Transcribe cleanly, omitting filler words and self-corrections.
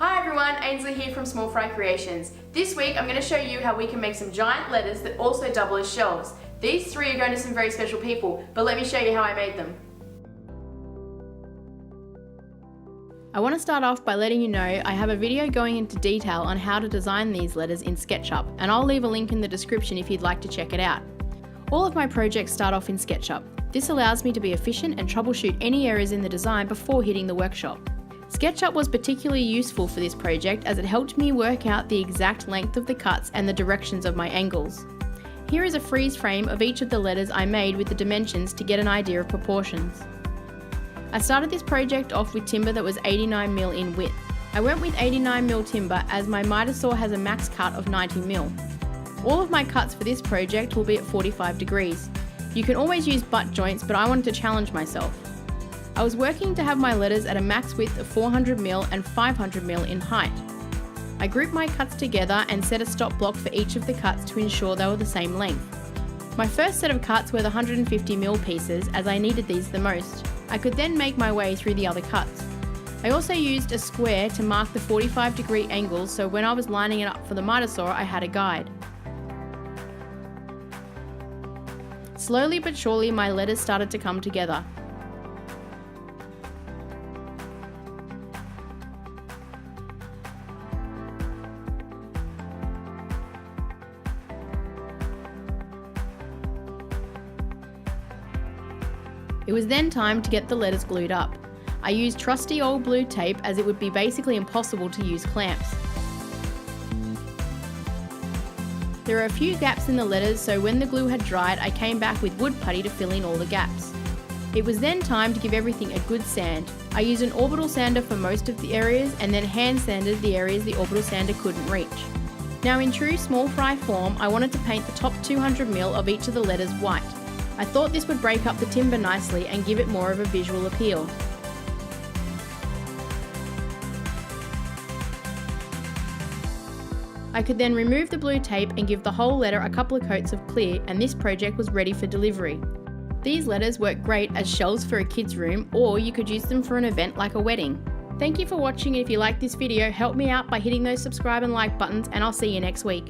Hi everyone, Ainsley here from Small Fry Creations. This week I'm going to show you how we can make some giant letters that also double as shelves. These three are going to some very special people, but let me show you how I made them. I want to start off by letting you know I have a video going into detail on how to design these letters in Sketchup, and I'll leave a link in the description if you'd like to check it out. All of my projects start off in Sketchup. This allows me to be efficient and troubleshoot any errors in the design before hitting the workshop. Sketchup was particularly useful for this project as it helped me work out the exact length of the cuts and the directions of my angles. Here is a freeze frame of each of the letters I made with the dimensions to get an idea of proportions. I started this project off with timber that was 89mm in width. I went with 89mm timber as my miter saw has a max cut of 90mm. All of my cuts for this project will be at 45 degrees. You can always use butt joints, but I wanted to challenge myself. I was working to have my letters at a max width of 400mm and 500mm in height. I grouped my cuts together and set a stop block for each of the cuts to ensure they were the same length. My first set of cuts were the 150mm pieces as I needed these the most. I could then make my way through the other cuts. I also used a square to mark the 45-degree angles, so when I was lining it up for the miter saw I had a guide. Slowly but surely my letters started to come together. It was then time to get the letters glued up. I used trusty old blue tape as it would be basically impossible to use clamps. There are a few gaps in the letters, so when the glue had dried I came back with wood putty to fill in all the gaps. It was then time to give everything a good sand. I used an orbital sander for most of the areas and then hand sanded the areas the orbital sander couldn't reach. Now in true small fry form I wanted to paint the top 200mm of each of the letters white. I thought this would break up the timber nicely and give it more of a visual appeal. I could then remove the blue tape and give the whole letter a couple of coats of clear, and this project was ready for delivery. These letters work great as shelves for a kid's room, or you could use them for an event like a wedding. Thank you for watching, and if you like this video, help me out by hitting those subscribe and like buttons, and I'll see you next week.